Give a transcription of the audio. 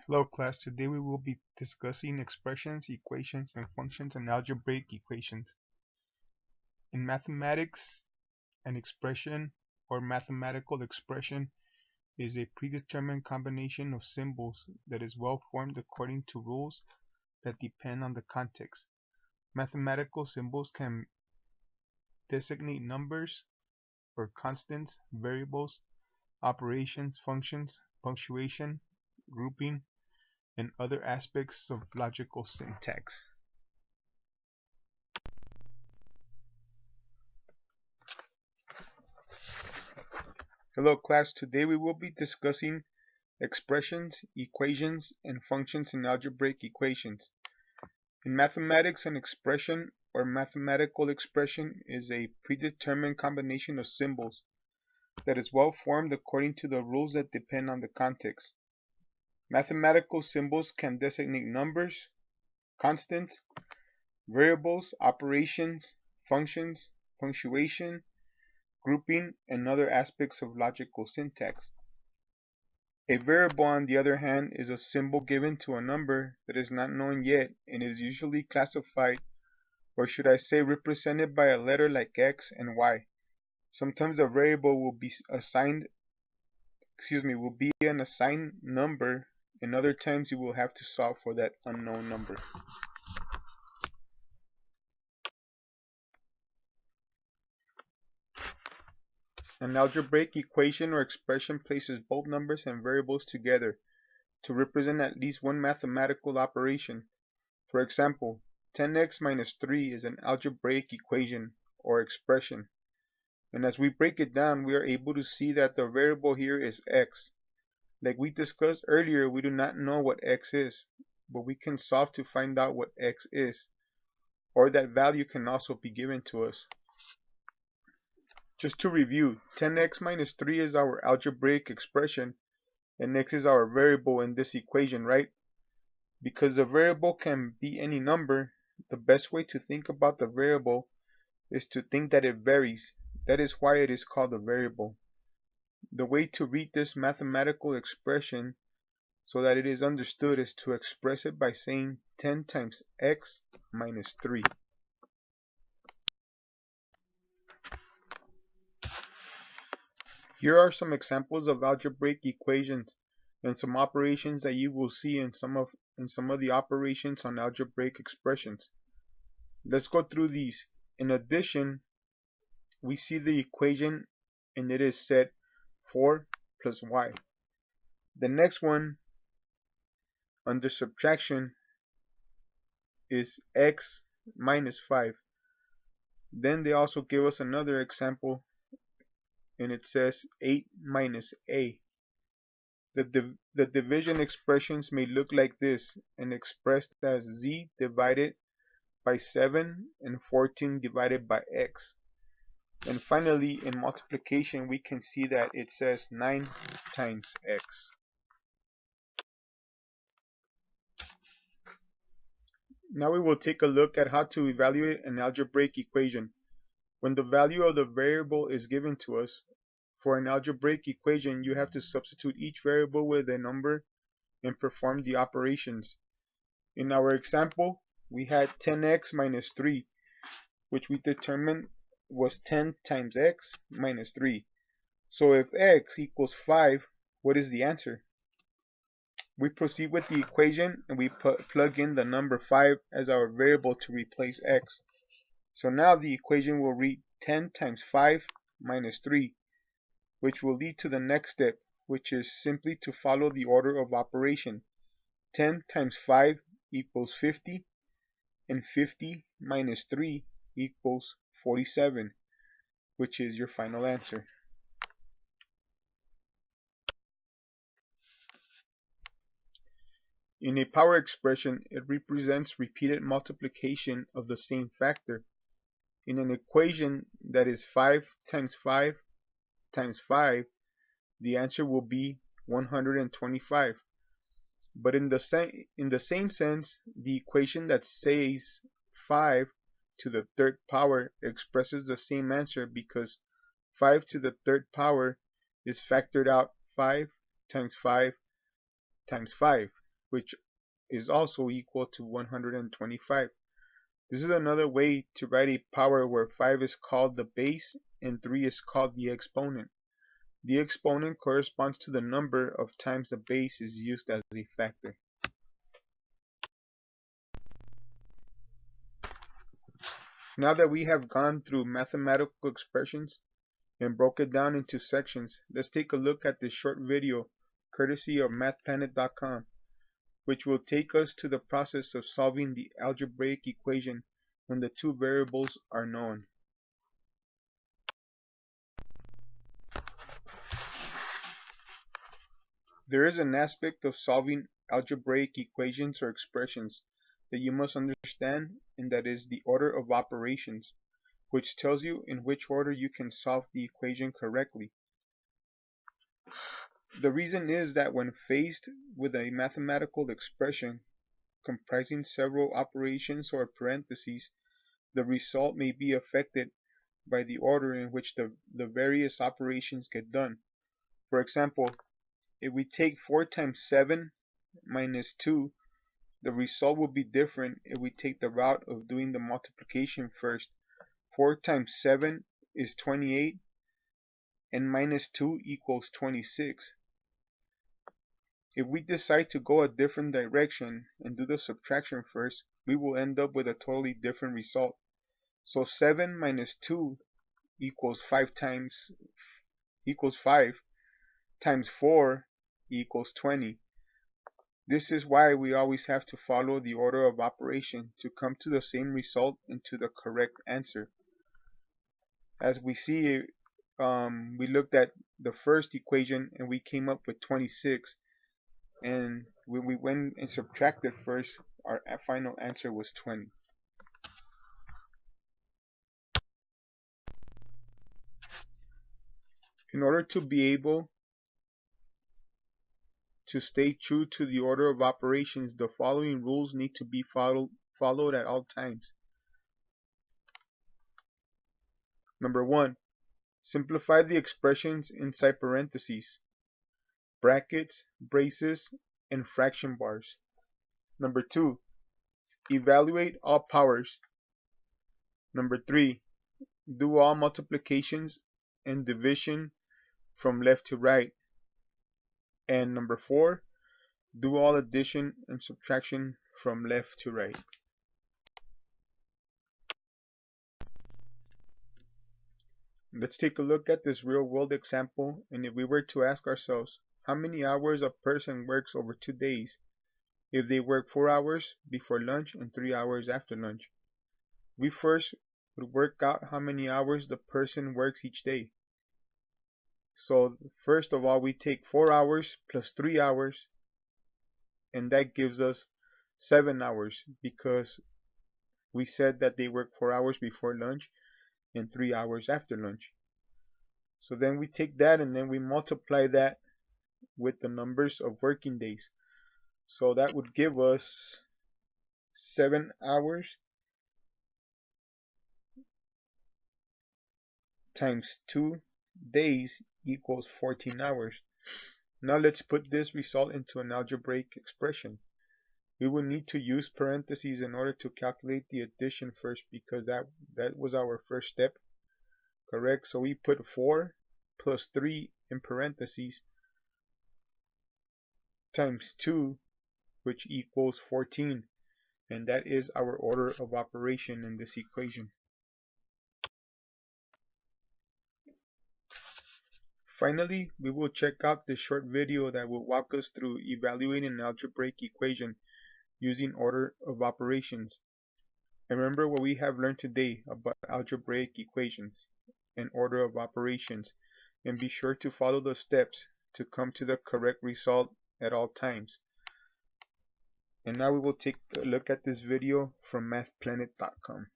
Hello class, today we will be discussing expressions, equations, and functions in algebraic equations. In mathematics, an expression or mathematical expression is a predetermined combination of symbols that is well formed according to rules that depend on the context. Mathematical symbols can designate numbers or constants, variables, operations, functions, punctuation, grouping, and other aspects of logical syntax. Hello class, today we will be discussing expressions, equations, and functions in algebraic equations. In mathematics, an expression or mathematical expression is a predetermined combination of symbols that is well formed according to the rules that depend on the context. Mathematical symbols can designate numbers, constants, variables, operations, functions, punctuation, grouping, and other aspects of logical syntax. A variable, on the other hand, is a symbol given to a number that is not known yet and is usually classified, or should I say represented, by a letter like x and y. Sometimes a variable will be an assigned number, and other times you will have to solve for that unknown number. An algebraic equation or expression places both numbers and variables together to represent at least one mathematical operation. For example, 10x minus 3 is an algebraic equation or expression. And as we break it down, we are able to see that the variable here is x. Like we discussed earlier, we do not know what x is, but we can solve to find out what x is, or that value can also be given to us. Just to review, 10x minus 3 is our algebraic expression, and x is our variable in this equation, right? Because the variable can be any number, the best way to think about the variable is to think that it varies. That is why it is called a variable. The way to read this mathematical expression so that it is understood is to express it by saying 10 times x minus 3. Here are some examples of algebraic equations and some operations that you will see in some of the operations on algebraic expressions. Let's go through these. In addition, we see the equation and it is set 4 plus y. The next one under subtraction is x minus 5. Then they also give us another example and it says 8 minus a. The division expressions may look like this and expressed as z divided by 7 and 14 divided by x. And finally, in multiplication, we can see that it says 9 times x. Now we will take a look at how to evaluate an algebraic equation. When the value of the variable is given to us, for an algebraic equation, you have to substitute each variable with a number and perform the operations. In our example, we had 10x minus 3, which we determined was 10 times x minus 3. So if x equals 5, what is the answer? We proceed with the equation and we plug in the number 5 as our variable to replace x. So now the equation will read 10 times 5 minus 3, which will lead to the next step, which is simply to follow the order of operation. 10 times 5 equals 50, and 50 minus 3 equals 47, which is your final answer. In a power expression, it represents repeated multiplication of the same factor. In an equation that is 5 times 5 times 5, the answer will be 125. But in the same sense, the equation that says 5 to the third power expresses the same answer because 5 to the third power is factored out 5 times 5 times 5. which is also equal to 125. This is another way to write a power where 5 is called the base and 3 is called the exponent. The exponent corresponds to the number of times the base is used as a factor. Now that we have gone through mathematical expressions and broke it down into sections, let's take a look at this short video courtesy of mathplanet.com, which will take us to the process of solving the algebraic equation when the two variables are known. There is an aspect of solving algebraic equations or expressions that you must understand, and that is the order of operations, which tells you in which order you can solve the equation correctly. The reason is that when faced with a mathematical expression comprising several operations or parentheses, the result may be affected by the order in which the various operations get done. For example, if we take 4 times 7 minus 2, the result will be different if we take the route of doing the multiplication first. 4 times 7 is 28, and minus 2 equals 26. If we decide to go a different direction and do the subtraction first, we will end up with a totally different result. So 7 minus 2 equals 5 times 4 equals 20. This is why we always have to follow the order of operation to come to the same result and to the correct answer. As we see, we looked at the first equation and we came up with 26, and when we went and subtracted first, our final answer was 20. In order to be able to stay true to the order of operations, the following rules need to be followed at all times. Number 1. Simplify the expressions inside parentheses, brackets, braces, and fraction bars. Number 2. Evaluate all powers. Number 3. Do all multiplications and division from left to right. And number 4. Do all addition and subtraction from left to right. Let's take a look at this real-world example, and if we were to ask ourselves how many hours a person works over 2 days, if they work 4 hours before lunch and 3 hours after lunch, we first would work out how many hours the person works each day. So first of all, we take 4 hours plus 3 hours, and that gives us 7 hours, because we said that they work 4 hours before lunch and 3 hours after lunch. So then we take that and then we multiply that with the numbers of working days. So that would give us 7 hours times 2 days equals 14 hours. Now let's put this result into an algebraic expression. We will need to use parentheses in order to calculate the addition first, because that was our first step. Correct? So we put 4 plus 3 in parentheses times 2, which equals 14. And that is our order of operation in this equation. Finally, we will check out this short video that will walk us through evaluating an algebraic equation using order of operations. And remember what we have learned today about algebraic equations and order of operations, and be sure to follow the steps to come to the correct result at all times. And now we will take a look at this video from mathplanet.com.